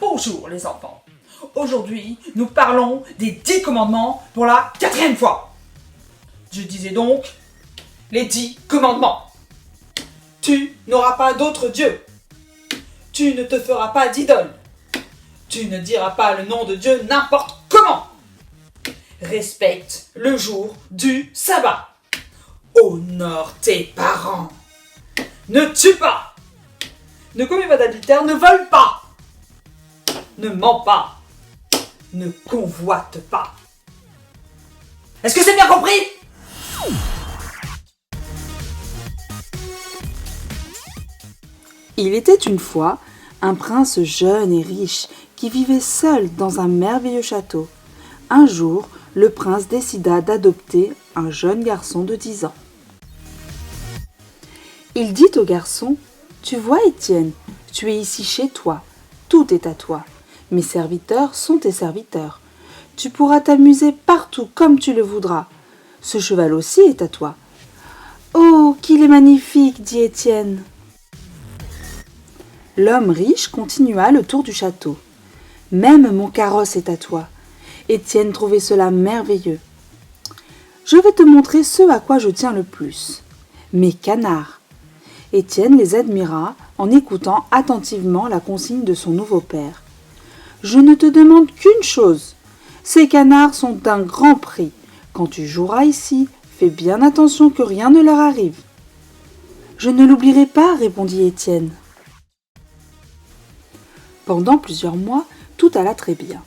Bonjour les enfants. Aujourd'hui, nous parlons des 10 commandements pour la 4e fois. Je disais donc les 10 commandements. Tu n'auras pas d'autre Dieu. Tu ne te feras pas d'idole. Tu ne diras pas le nom de Dieu n'importe comment. Respecte le jour du sabbat. Honore tes parents. Ne tue pas. Ne commets pas d'adultère, ne vole pas. Ne mens pas. Ne convoite pas. Est-ce que c'est bien compris? Il était une fois un prince jeune et riche qui vivait seul dans un merveilleux château. Un jour, le prince décida d'adopter un jeune garçon de 10 ans. Il dit au garçon : « Tu vois, Étienne, tu es ici chez toi. Tout est à toi. Mes serviteurs sont tes serviteurs. Tu pourras t'amuser partout comme tu le voudras. Ce cheval aussi est à toi. »« Oh, qu'il est magnifique !» dit Étienne. L'homme riche continua le tour du château. « Même mon carrosse est à toi. » Étienne trouvait cela merveilleux. « Je vais te montrer ce à quoi je tiens le plus. Mes canards. » Étienne les admira en écoutant attentivement la consigne de son nouveau père. « Je ne te demande qu'une chose. Ces canards sont d'un grand prix. Quand tu joueras ici, fais bien attention que rien ne leur arrive. »« Je ne l'oublierai pas, » répondit Étienne. Pendant plusieurs mois, tout alla très bien.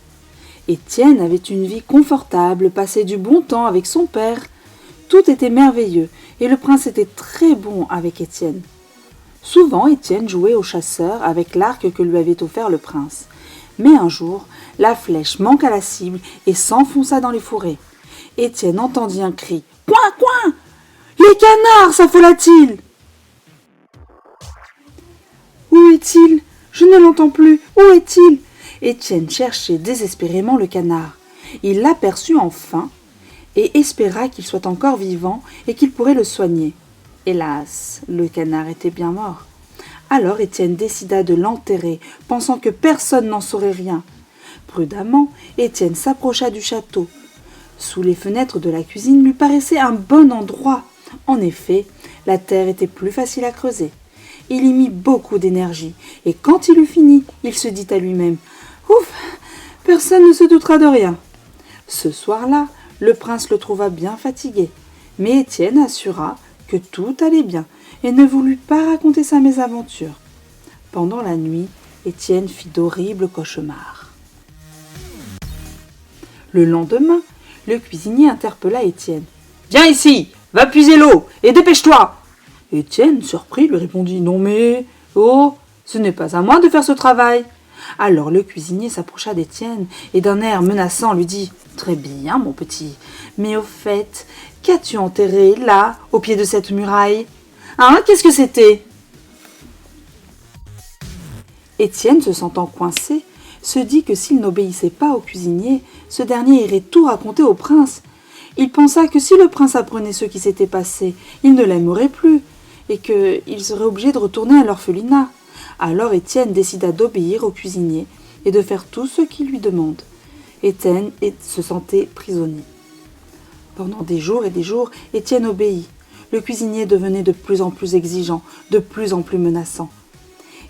Étienne avait une vie confortable, passait du bon temps avec son père. Tout était merveilleux et le prince était très bon avec Étienne. Souvent, Étienne jouait au chasseur avec l'arc que lui avait offert le prince. Mais un jour, la flèche manqua la cible et s'enfonça dans les fourrés. Étienne entendit un cri. « Coin, coin ! Les canards !» s'affola-t-il. « Où est-il ? Je ne l'entends plus. Où est-il ?» Étienne cherchait désespérément le canard. Il l'aperçut enfin et espéra qu'il soit encore vivant et qu'il pourrait le soigner. Hélas, le canard était bien mort. Alors Étienne décida de l'enterrer, pensant que personne n'en saurait rien. Prudemment, Étienne s'approcha du château. Sous les fenêtres de la cuisine lui paraissait un bon endroit. En effet, la terre était plus facile à creuser. Il y mit beaucoup d'énergie, et quand il eut fini, il se dit à lui-même « Ouf, personne ne se doutera de rien. » Ce soir-là, le prince le trouva bien fatigué, mais Étienne assura que tout allait bien et ne voulut pas raconter sa mésaventure. Pendant la nuit, Étienne fit d'horribles cauchemars. Le lendemain, le cuisinier interpella Étienne. « Viens ici, va puiser l'eau et dépêche-toi !» Étienne, surpris, lui répondit « Non mais, oh, ce n'est pas à moi de faire ce travail !» Alors le cuisinier s'approcha d'Étienne et d'un air menaçant lui dit « Très bien, mon petit, mais au fait, qu'as-tu enterré là, au pied de cette muraille ? Hein, qu'est-ce que c'était ?» Étienne, se sentant coincé, se dit que s'il n'obéissait pas au cuisinier, ce dernier irait tout raconter au prince. Il pensa que si le prince apprenait ce qui s'était passé, il ne l'aimerait plus et qu'il serait obligé de retourner à l'orphelinat. Alors Étienne décida d'obéir au cuisinier et de faire tout ce qu'il lui demande. Étienne se sentait prisonnier. Pendant des jours et des jours, Étienne obéit. Le cuisinier devenait de plus en plus exigeant, de plus en plus menaçant.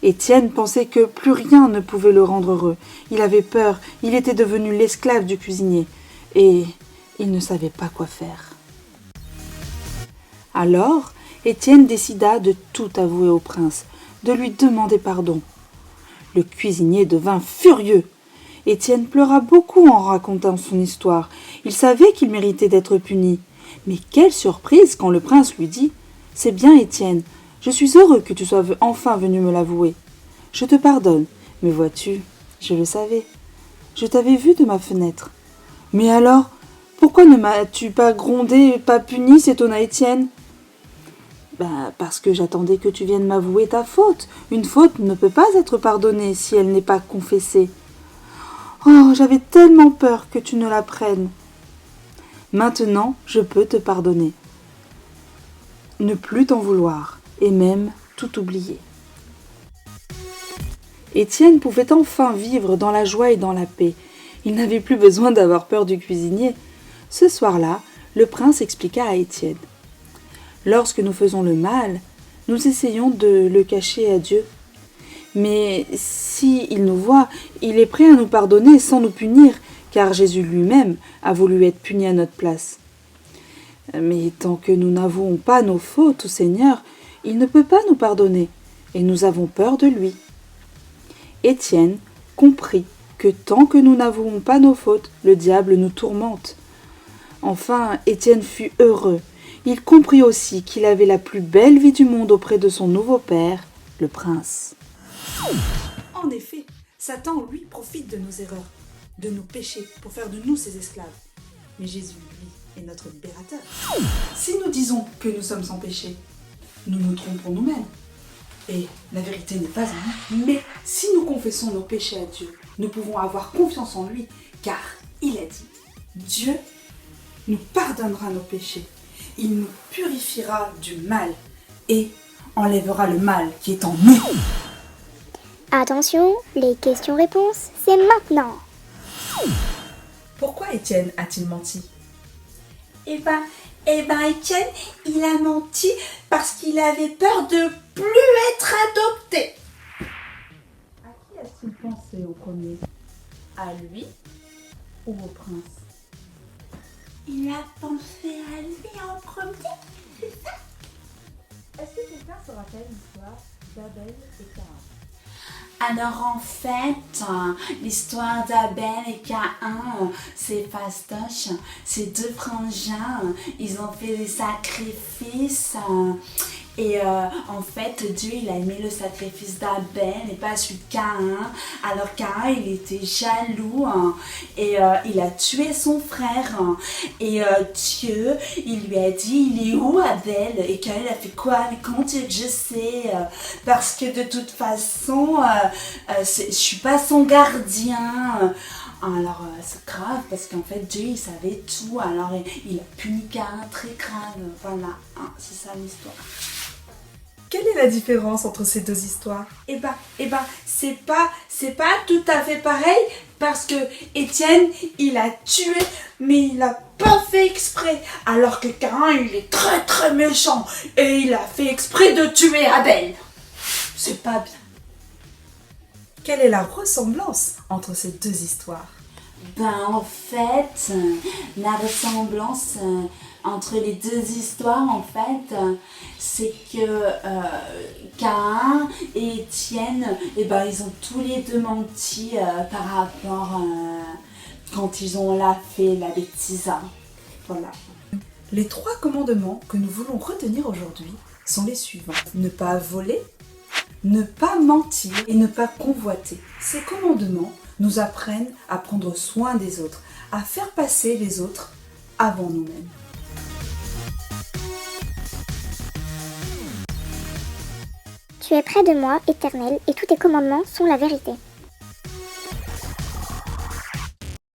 Étienne pensait que plus rien ne pouvait le rendre heureux. Il avait peur, il était devenu l'esclave du cuisinier et il ne savait pas quoi faire. Alors, Étienne décida de tout avouer au prince, de lui demander pardon. Le cuisinier devint furieux. Étienne pleura beaucoup en racontant son histoire. Il savait qu'il méritait d'être puni. Mais quelle surprise quand le prince lui dit « C'est bien, Étienne, je suis heureux que tu sois enfin venu me l'avouer. Je te pardonne, mais vois-tu, je le savais. Je t'avais vu de ma fenêtre. Mais alors, pourquoi ne m'as-tu pas grondé et pas puni ?» s'étonna Étienne. Parce que j'attendais que tu viennes m'avouer ta faute. Une faute ne peut pas être pardonnée si elle n'est pas confessée. Oh, j'avais tellement peur que tu ne l'apprennes. Maintenant, je peux te pardonner. Ne plus t'en vouloir et même tout oublier. Étienne pouvait enfin vivre dans la joie et dans la paix. Il n'avait plus besoin d'avoir peur du cuisinier. Ce soir-là, le prince expliqua à Étienne. Lorsque nous faisons le mal, nous essayons de le cacher à Dieu. Mais s'il nous voit, il est prêt à nous pardonner sans nous punir, car Jésus lui-même a voulu être puni à notre place. Mais tant que nous n'avouons pas nos fautes au Seigneur, il ne peut pas nous pardonner, et nous avons peur de lui. Étienne comprit que tant que nous n'avouons pas nos fautes, le diable nous tourmente. Enfin, Étienne fut heureux. Il comprit aussi qu'il avait la plus belle vie du monde auprès de son nouveau père, le prince. En effet, Satan, lui, profite de nos erreurs, de nos péchés, pour faire de nous ses esclaves. Mais Jésus, lui, est notre libérateur. Si nous disons que nous sommes sans péché, nous nous trompons nous-mêmes. Et la vérité n'est pas en nous. Mais si nous confessons nos péchés à Dieu, nous pouvons avoir confiance en lui, car il a dit, Dieu nous pardonnera nos péchés, il nous purifiera du mal et enlèvera le mal qui est en nous. Attention, les questions-réponses, c'est maintenant. Pourquoi Étienne a-t-il menti? Eh ben, Étienne, il a menti parce qu'il avait peur de plus être adopté. À qui a-t-il pensé au premier? À lui ou au prince? Il a pensé à lui en premier, c'est ça? Est-ce que quelqu'un se rappelle l'histoire d'Abel et Caïn? Alors en fait, l'histoire d'Abel et Caïn, c'est fastoche. Ces deux frangins, ils ont fait des sacrifices. Et en fait, Dieu, il a aimé le sacrifice d'Abel et pas celui de Caïn. Alors Caïn, il était jaloux et il a tué son frère. Et Dieu, il lui a dit, il est où Abel? Et Caïn a fait quoi? Mais comment tu veux que je sais? Parce que de toute façon, je suis pas son gardien. Alors c'est grave parce qu'en fait Dieu il savait tout. Alors il a puni Caïn très grave. Voilà, c'est ça l'histoire. Quelle est la différence entre ces deux histoires? Eh ben, c'est pas tout à fait pareil parce que Étienne, il a tué, mais il a pas fait exprès. Alors que Caïn, il est très très méchant et il a fait exprès de tuer Abel. C'est pas bien. Quelle est la ressemblance entre ces deux histoires? En fait, la ressemblance entre les deux histoires, en fait, c'est que Caïn et Étienne, ils ont tous les deux menti par rapport quand ils ont fait la bêtise. Voilà. Les 3 commandements que nous voulons retenir aujourd'hui sont les suivants. Ne pas voler, ne pas mentir et ne pas convoiter. Ces commandements nous apprennent à prendre soin des autres, à faire passer les autres avant nous-mêmes. Tu es près de moi, Éternel, et tous tes commandements sont la vérité.